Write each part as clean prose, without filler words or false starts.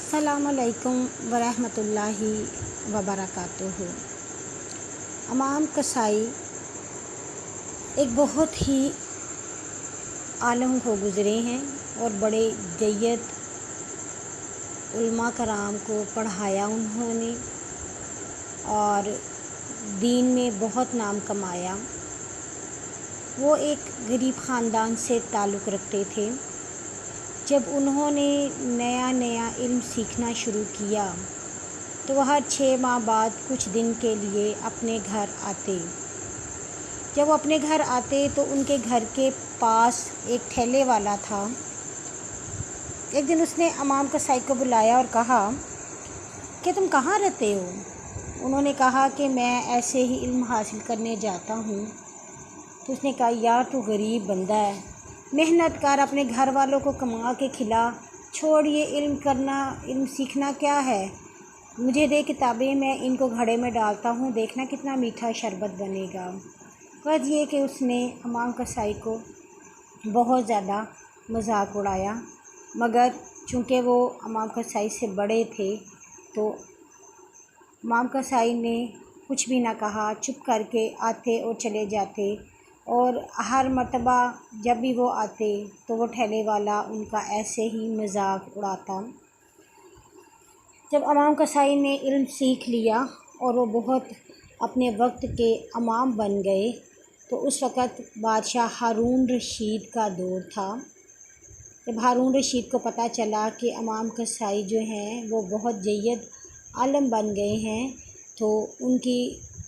अस्सलामु अलैकुम वरहमतुल्लाहि वबरकातुहू। इमाम कसाई एक बहुत ही आलम को गुज़रे हैं और बड़े जय्यद उलमा कराम को पढ़ाया उन्होंने और दीन में बहुत नाम कमाया। वो एक गरीब ख़ानदान से ताल्लुक़ रखते थे। जब उन्होंने नया इल्म सीखना शुरू किया तो वह 6 माह बाद कुछ दिन के लिए अपने घर आते। जब वो अपने घर आते तो उनके घर के पास एक ठेले वाला था। एक दिन उसने इमाम कसाई को बुलाया और कहा कि तुम कहाँ रहते हो? उन्होंने कहा कि मैं ऐसे ही इल्म हासिल करने जाता हूँ। तो उसने कहा, यार तू गरीब बंदा है, मेहनत कर, अपने घर वालों को कमा के खिला, छोड़ ये इल्म सीखना क्या है, मुझे दे किताबें, मैं इनको घड़े में डालता हूँ, देखना कितना मीठा शरबत बनेगा। वजह ये कि उसने इमाम कसाई को बहुत ज़्यादा मजाक उड़ाया, मगर चूँकि वो इमाम कसाई से बड़े थे तो इमाम कसाई ने कुछ भी ना कहा, चुप करके आते और चले जाते। और हर मर्तबा जब भी वो आते तो वो ठेले वाला उनका ऐसे ही मजाक उड़ाता। जब इमाम कसाई ने इल्म सीख लिया और वो बहुत अपने वक्त के इमाम बन गए तो उस वक़्त बादशाह हारून रशीद का दौर था। जब हारून रशीद को पता चला कि इमाम कसाई जो हैं वो बहुत जय्यद आलम बन गए हैं तो उनकी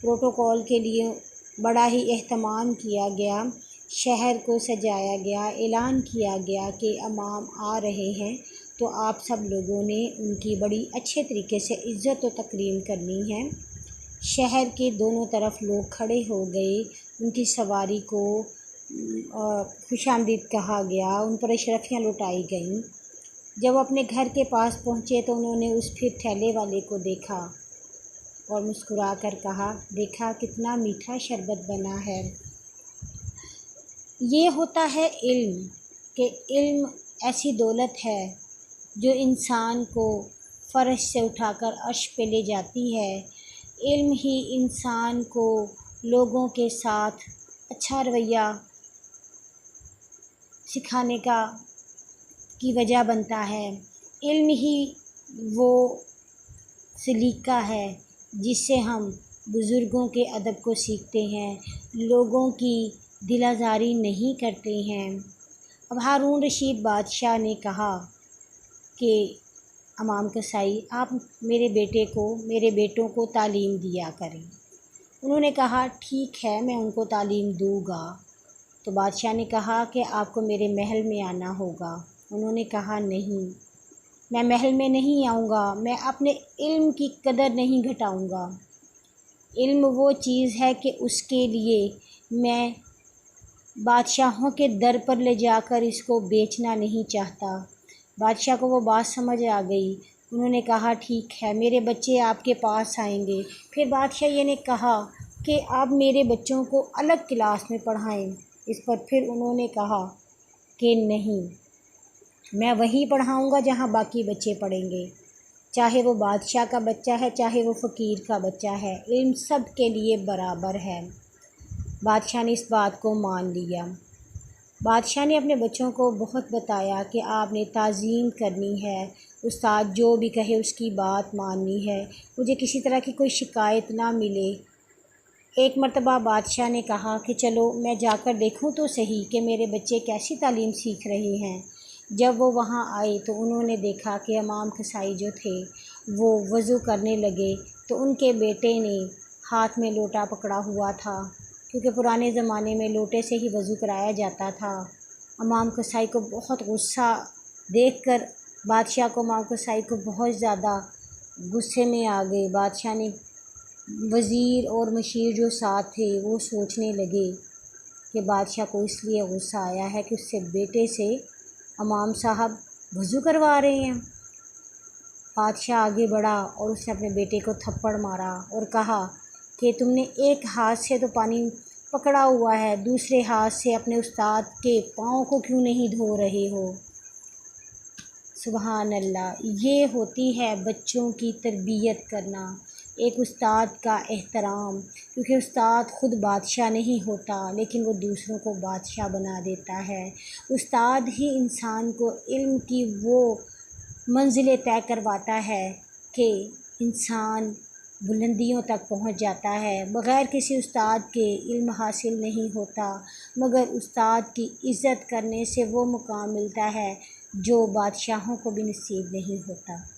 प्रोटोकॉल के लिए बड़ा ही एहतमाम किया गया, शहर को सजाया गया, ऐलान किया गया कि इमाम आ रहे हैं तो आप सब लोगों ने उनकी बड़ी अच्छे तरीके से इज़्ज़त व तकरीम करनी है। शहर के दोनों तरफ लोग खड़े हो गए, उनकी सवारी को खुशामदीद कहा गया, उन पर अशरफियाँ लुटाई गईं। जब अपने घर के पास पहुँचे तो उन्होंने उस फिर ठेले वाले को देखा और मुस्कुरा कर कहा, देखा कितना मीठा शरबत बना है। ये होता है इल्म, कि इल्म ऐसी दौलत है जो इंसान को फ़र्श से उठाकर अर्श पे ले जाती है। इल्म ही इंसान को लोगों के साथ अच्छा रवैया सिखाने की वजह बनता है। इल्म ही वो सलीका है जिससे हम बुज़ुर्गों के अदब को सीखते हैं, लोगों की दिल आज़ारी नहीं करते हैं। अब हारून रशीद बादशाह ने कहा कि इमाम कसाई आप मेरे बेटों को तालीम दिया करें। उन्होंने कहा ठीक है, मैं उनको तालीम दूँगा। तो बादशाह ने कहा कि आपको मेरे महल में आना होगा। उन्होंने कहा नहीं, मैं महल में नहीं आऊँगा, मैं अपने इल्म की कदर नहीं घटाऊँगा। इल्म वो चीज़ है कि उसके लिए मैं बादशाहों के दर पर ले जाकर इसको बेचना नहीं चाहता। बादशाह को वो बात समझ आ गई। उन्होंने कहा ठीक है, मेरे बच्चे आपके पास आएंगे। फिर बादशाह ये ने कहा कि आप मेरे बच्चों को अलग क्लास में पढ़ाएं। इस पर फिर उन्होंने कहा कि नहीं, मैं वहीं पढ़ाऊँगा जहाँ बाकी बच्चे पढ़ेंगे, चाहे वो बादशाह का बच्चा है, चाहे वो फ़कीर का बच्चा है, इल्म सब के लिए बराबर है। बादशाह ने इस बात को मान लिया। बादशाह ने अपने बच्चों को बहुत बताया कि आपने ताज़ीम करनी है, उस्ताद जो भी कहे उसकी बात माननी है, मुझे किसी तरह की कोई शिकायत ना मिले। एक मर्तबा बादशाह ने कहा कि चलो मैं जाकर देखूं तो सही कि मेरे बच्चे कैसी तालीम सीख रहे हैं। जब वो वहाँ आए तो उन्होंने देखा कि इमाम कसाई जो थे वो वज़ू करने लगे तो उनके बेटे ने हाथ में लोटा पकड़ा हुआ था, क्योंकि पुराने ज़माने में लोटे से ही वज़ू कराया जाता था। इमाम कसाई को बहुत गुस्सा देखकर बादशाह को इमाम कसाई को बहुत ज़्यादा गुस्से में आ गए। बादशाह ने वज़ीर और मशीर जो साथ थे वो सोचने लगे कि बादशाह को इसलिए गुस्सा आया है कि उससे बेटे से इमाम साहब वज़ू करवा रहे हैं। बादशाह आगे बढ़ा और उसने अपने बेटे को थप्पड़ मारा और कहा कि तुमने एक हाथ से तो पानी पकड़ा हुआ है, दूसरे हाथ से अपने उस्ताद के पाँव को क्यों नहीं धो रहे हो? سبحان اللہ، یہ ہوتی ہے بچوں کی تربیت کرنا، ایک استاد کا احترام، کیونکہ استاد خود بادشاہ نہیں ہوتا لیکن وہ دوسروں کو بادشاہ بنا دیتا ہے۔ استاد ہی انسان کو علم کی وہ منزلیں طے کرواتا ہے کہ انسان بلندیوں تک پہنچ جاتا ہے۔ بغیر کسی استاد کے علم حاصل نہیں ہوتا، مگر استاد کی عزت کرنے سے وہ مقام ملتا ہے جو بادشاہوں کو بھی نصیب نہیں ہوتا۔